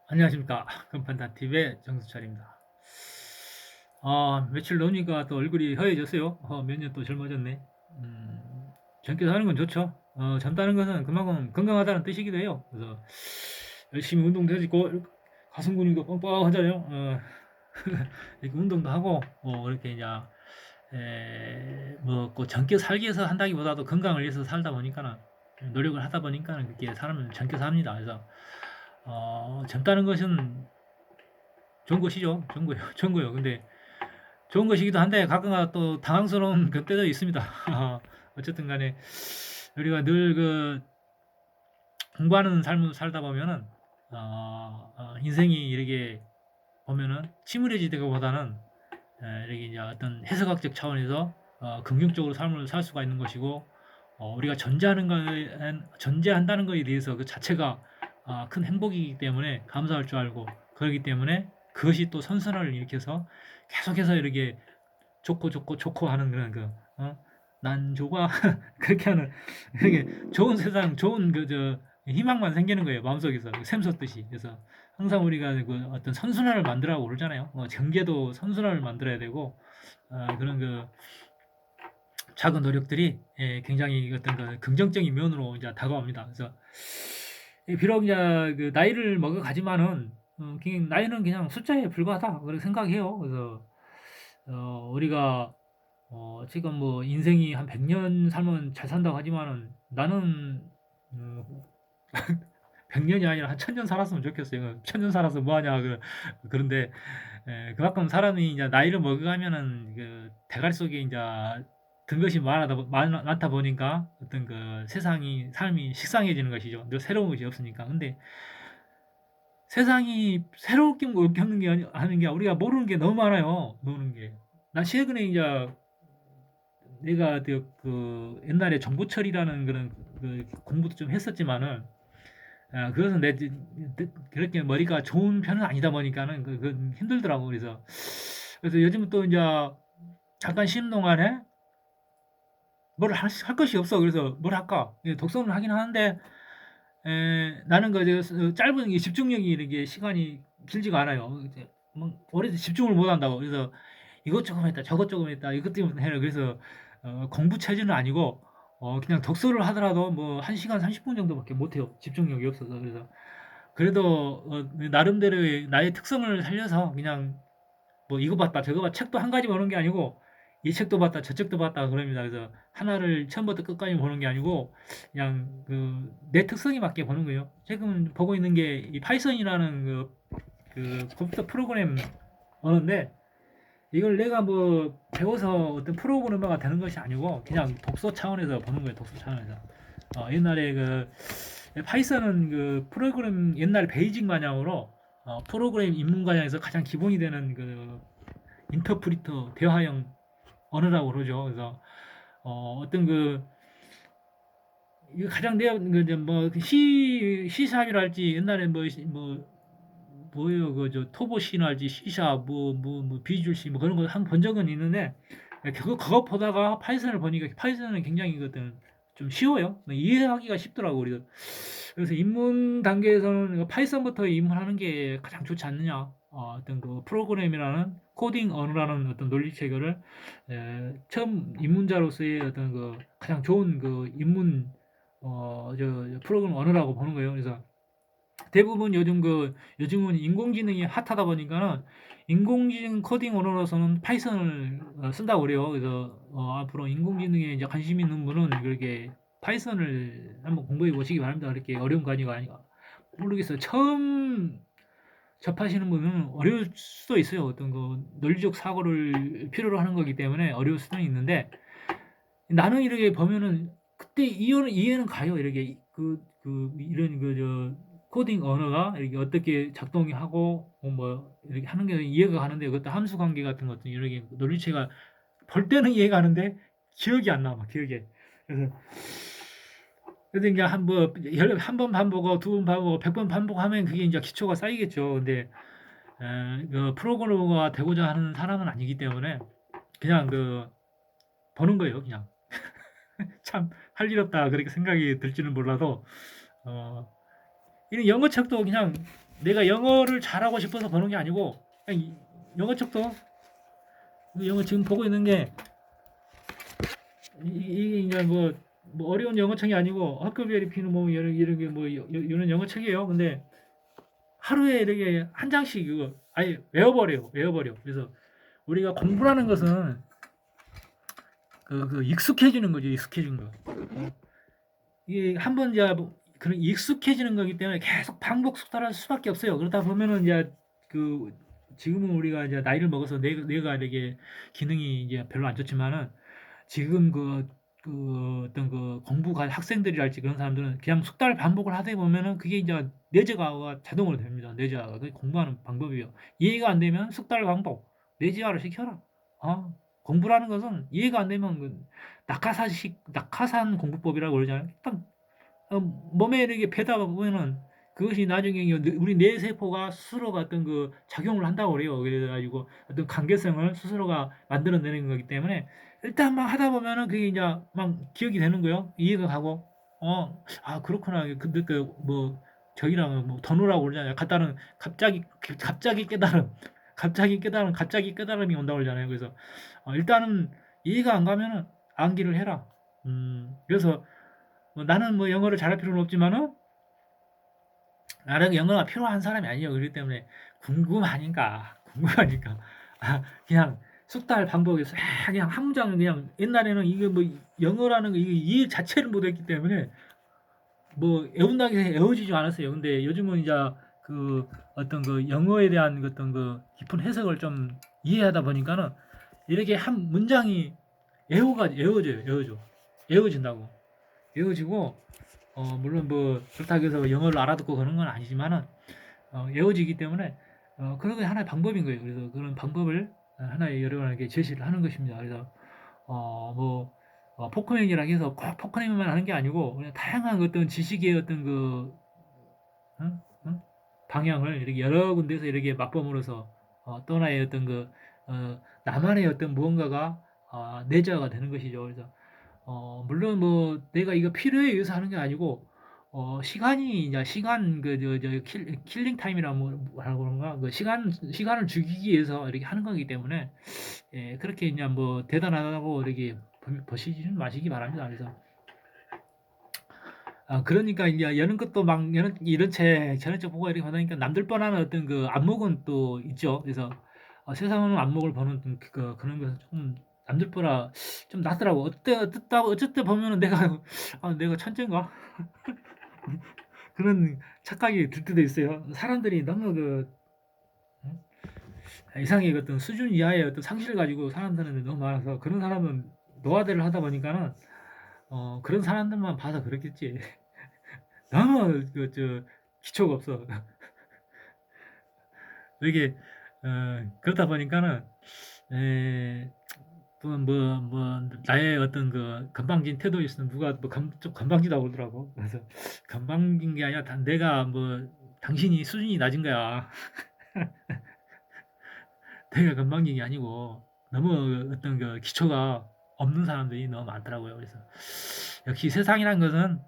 안녕하십니까. 금판다TV의 정수철입니다. 며칠 노니까 또 얼굴이 허해졌어요. 몇 년 또 젊어졌네. 젊게 사는 건 좋죠. 젊다는 것은 그만큼 건강하다는 뜻이기도 해요. 그래서 열심히 운동도 해지고, 가슴 근육도 뻥뻥하잖아요. 이렇게 운동도 하고, 이렇게 이제, 꼭 젊게 살기 위해서 한다기보다도 건강을 위해서 살다 보니까는, 노력을 하다 보니까는 그렇게 사람은 젊게 삽니다. 그래서, 젊다는 것은 좋은 것이죠. 좋은 거예요. 좋은 거예요. 근데 좋은 것이기도 한데 가끔가다 또 당황스러운 그 때도 있습니다. 어쨌든 간에 우리가 늘 그 공부하는 삶을 살다 보면은 인생이 이렇게 보면은 침울해지다기보다는 이렇게 이제 어떤 해석학적 차원에서 긍정적으로 삶을 살 수가 있는 것이고, 우리가 존재한다는 것에 대해서 그 자체가 큰 행복이기 때문에 감사할 줄 알고, 그렇기 때문에 그것이 또 선선함을 일으켜서 계속해서 이렇게 좋고 하는 그런 난 좋아 그렇게 하는, 이렇게 좋은 세상, 좋은 희망만 생기는 거예요, 마음속에서 샘솟듯이. 그래서 항상 우리가 그 어떤 선순환을 만들라고 그러잖아요. 경계도 선순환을 만들어야 되고, 그런 작은 노력들이 굉장히 어떤 긍정적인 면으로 이제 다가옵니다. 그래서 비록 이제 그 나이를 먹어가지만은 그냥 나이는 그냥 숫자에 불과하다 그렇게 생각해요. 그래서 우리가 지금 뭐 인생이 한 100년 살면 잘 산다고 하지만은 나는 어, 100년이 아니라 한 1000년 살았으면 좋겠어요. 1000년 살아서 뭐 하냐 그런데 그만큼 사람이 이제 나이를 먹어가면은 그 대가리 속에 이제 든 것이 많다 보니까 어떤 그 세상이 삶이 식상해지는 것이죠. 늘 새로운 것이 없으니까. 근데 세상이 새롭게 겪는 게 하는 게 우리가 모르는 게 너무 많아요. 모르는 게. 나 최근에 이제 내가 그 옛날에 정보처리라는 그런 그 공부도 좀 했었지만은, 그것은 그렇게 머리가 좋은 편은 아니다 보니까는 그건 힘들더라고. 그래서 요즘 또 이제 잠깐 쉬는 동안에 뭘 할 것이 없어. 그래서 뭘 할까? 독서는 하긴 하는데, 나는 짧은 게 집중력이 이렇게 시간이 길지가 않아요. 이제 뭐 오래 집중을 못 한다고. 그래서 이것 조금 했다, 저것 조금 했다, 이것 때문에 해라. 그래서 공부 체질은 아니고 그냥 독서를 하더라도 뭐 1시간 30분 정도밖에 못 해요. 집중력이 없어서. 그래서 그래도 나름대로의 나의 특성을 살려서 그냥 뭐 이거 봤다 저거 봤다, 책도 한 가지 보는 게 아니고 이 책도 봤다 저 책도 봤다 그럽니다. 그래서 하나를 처음부터 끝까지 보는 게 아니고 그냥 내 특성에 맞게 보는 거예요. 지금 보고 있는 게 이 파이썬이라는 그 컴퓨터 프로그램 언어인데, 이걸 내가 뭐 배워서 어떤 프로그래머가 되는 것이 아니고 그냥 독서 차원에서 보는 거예요. 독서 차원에서. 옛날에 파이썬은 그 프로그램 옛날 베이직 마냥으로 프로그램 입문 과정에서 가장 기본이 되는 그 인터프리터 대화형 언어라고 그러죠. 그래서 어떤 이거 가장 내가 뭐 C샵이랄지 옛날에 뭐예요 그저 토보 C랄지 C샵 뭐 비주얼 C 뭐 그런 거 한 번 적은 있는데, 그거 보다가 파이썬을 보니까 파이썬은 굉장히 좀 쉬워요. 이해하기가 쉽더라고. 그래서 입문 단계에서는 파이썬부터 입문하는 게 가장 좋지 않느냐. 어떤 그 프로그램이라는 코딩 언어라는 어떤 논리 체계를 처음 입문자로서의 어떤 가장 좋은 입문 프로그램 언어라고 보는 거예요. 그래서 대부분 요즘은 인공지능이 핫하다 보니까는 인공지능 코딩 언어로서는 파이썬을 쓴다고 그래요. 그래서 앞으로 인공지능에 이제 관심 있는 분은 그렇게 파이썬을 한번 공부해 보시기 바랍니다. 그렇게 어려운 과정이 아니가 모르겠어요. 처음 접하시는 분은 어려울 수도 있어요. 어떤 논리적 사고를 필요로 하는 거기 때문에 어려울 수도 있는데, 나는 이렇게 보면은 그때 이해는 가요. 이렇게 이런 코딩 언어가 이렇게 어떻게 작동이 하고 이렇게 하는 게 이해가 가는데, 그것도 함수 관계 같은 것도 이렇게 논리체가 볼 때는 이해가 가는데 기억이 안 나. 막 기억에. 그래서 이제 한 번 반복하고 두 번 반복하고 100번 반복하면 그게 이제 기초가 쌓이겠죠. 근데 그 프로그래머가 되고자 하는 사람은 아니기 때문에 그냥 보는 거예요. 그냥. 참 할 일 없다 그렇게 생각이 들지는 몰라도, 이런 영어책도 그냥 내가 영어를 잘하고 싶어서 보는 게 아니고 그냥 영어 책도 영어 지금 보고 있는 게 이게 이제 뭐 어려운 영어 책이 아니고 학급별이 피는 뭐 이런 게 뭐 이런 영어 책이에요. 근데 하루에 이렇게 한 장씩 이거 아예 외워버려. 그래서 우리가 공부라는 것은 그 익숙해지는 거죠. 익숙해진 거. 이게 한번 이제 그런 익숙해지는 거기 때문에 계속 반복 숙달할 수밖에 없어요. 그러다 보면은 이제 그 지금은 우리가 이제 나이를 먹어서 뇌가 이렇게 기능이 이제 별로 안 좋지만은 지금 어떤 그 공부가 학생들이랄지 그런 사람들은 그냥 숙달 반복을 하다 보면은 그게 이제 뇌제화가 자동으로 됩니다. 뇌제화가 그게 공부하는 방법이에요. 이해가 안 되면 숙달 반복, 뇌제화를 시켜라. 아, 공부라는 것은 이해가 안 되면 낙하산 공부법이라고 그러잖아요. 딱 몸에 이렇게 배다 보면은 그것이 나중에 우리 뇌세포가 스스로가 어떤 그 작용을 한다고 그래요. 그래가지고 어떤 관계성을 스스로가 만들어내는 거기 때문에 일단 막 하다 보면은 그게 이제 막 기억이 되는 거예요. 이해가 가고, 아, 그렇구나. 근데 뭐, 저기랑 뭐, 더누라고 그러잖아요. 갖다는 갑자기 깨달음, 갑자기 깨달음이 온다고 그러잖아요. 그래서, 일단은 이해가 안 가면은 암기를 해라. 그래서 뭐 나는 뭐 영어를 잘할 필요는 없지만은 나는 영어가 필요한 사람이 아니에요. 그렇기 때문에 궁금하니까 그냥 숙달 방법이 그냥 한 문장은 그냥 옛날에는 이게 뭐 영어라는 거 이게 이해 자체를 못했기 때문에 뭐 애운다고 해서 애워지지 않았어요. 근데 요즘은 이제 그 어떤 그 영어에 대한 어떤 그 깊은 해석을 좀 이해하다 보니까는 이렇게 한 문장이 애워진다고. 외워지고 물론 뭐 그렇다고 해서 영어를 알아듣고 그런 건 아니지만은 외워지기 때문에 그런 게 하나의 방법인 거예요. 그래서 그런 방법을 하나의 여러분에게 제시를 하는 것입니다. 그래서 뭐 포크닝이라고 해서 꼭 포크닝만 하는 게 아니고 그냥 다양한 어떤 지식의 어떤 응? 응? 방향을 이렇게 여러 군데서 이렇게 맛봄으로써 또 하나의 어떤 나만의 어떤 무언가가 내재화가 되는 것이죠. 그래서 물론 뭐 내가 이거 필요에 의해서 하는 게 아니고 시간이 이제 시간 킬링 타임이라 뭐 하고 그런가 그 시간을 죽이기 위해서 이렇게 하는 거기 때문에 예, 그렇게 이제 뭐 대단하다고 이렇게 보시지는 마시기 바랍니다. 그래서 그러니까 이제 여는 것도 막 이런 책 저런 책 보고 이렇게 하다니까 남들 뻔한 어떤 그 안목은 또 있죠. 그래서 세상은 안목을 보는 그런 것은 좀 남들 보라 좀 낫더라고. 어쨌든 보면은 내가 천재인가? 그런 착각이 들 때도 있어요. 사람들이 너무 음? 이상의 어떤 수준 이하의 어떤 상식을 가지고 사람들은 너무 많아서 그런 사람은 노화대를 하다 보니까는 그런 사람들만 봐서 그렇겠지. 너무 기초가 없어. 이게 그렇다 보니까는 에, 나의 어떤 그 건방진 태도에 있으면 누가 좀 건방지다고 그러더라고. 그래서 건방진 게 아니라 내가 뭐 당신이 수준이 낮은 거야. 내가 건방진 게 아니고 너무 어떤 그 기초가 없는 사람들이 너무 많더라고요. 그래서 역시 세상이란 것은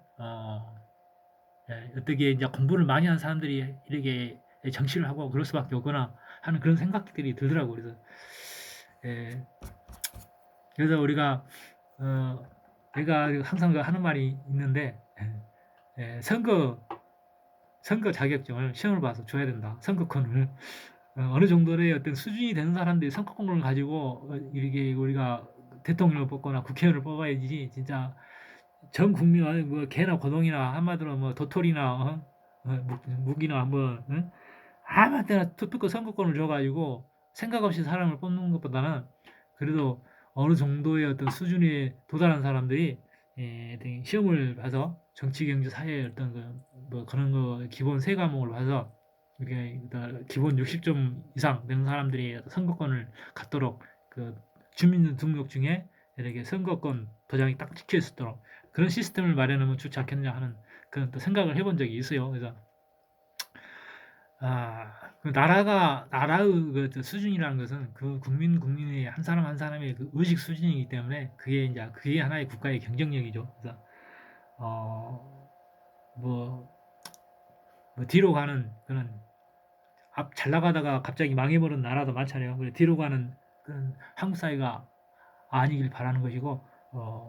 어떻게 이제 공부를 많이 한 사람들이 이렇게 정치를 하고 그럴 수밖에 없구나 하는 그런 생각들이 들더라고요. 예, 그래서 우리가 어, 내가 항상 하는 말이 있는데 선거 자격증을 시험을 봐서 줘야 된다. 선거권을 어느 정도의 어떤 수준이 되는 사람들이 선거권을 가지고 이렇게 우리가 대통령을 뽑거나 국회의원을 뽑아야지 진짜 전 국민 뭐 개나 고동이나 한마디로 뭐 도토리나 무기나 뭐 응? 아무 때나 투표권 선거권을 줘가지고 생각 없이 사람을 뽑는 것보다는 그래도 어느 정도의 어떤 수준에 도달한 사람들이 시험을 봐서 정치, 경제, 사회 어떤 뭐 그런 거 기본 세 과목을 봐서 이렇게 기본 60점 이상 되는 사람들이 선거권을 갖도록 그 주민등록 중에 이렇게 선거권 도장이 딱 찍혀 있도록 그런 시스템을 마련하면 좋지 않겠냐 하는 그런 또 생각을 해본 적이 있어요. 그래서 그 나라의 그 수준이라는 것은 그 국민의 한 사람 한 사람의 그 의식 수준이기 때문에 그게 하나의 국가의 경쟁력이죠. 그래서 어, 뭐, 뭐 뒤로 가는 그런 앞 잘 나가다가 갑자기 망해버린 나라도 많잖아요. 그래 뒤로 가는 그런 한국 사회가 아니길 바라는 것이고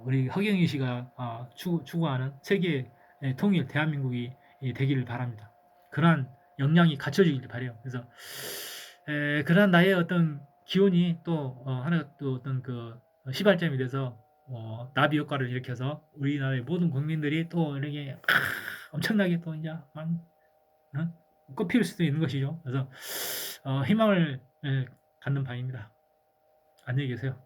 우리 허경영 씨가 추구하는 세계 통일 대한민국이 되기를 바랍니다. 그러한 역량이 갖춰지길 바래요. 그래서 그러한 나의 어떤 기원이 또 하나 또 어떤 그 시발점이 돼서 나비 효과를 일으켜서 우리나라의 모든 국민들이 또 이렇게 엄청나게 또 이제 막 꽃피울 수도 있는 것이죠. 그래서 희망을 갖는 바입니다. 안녕히 계세요.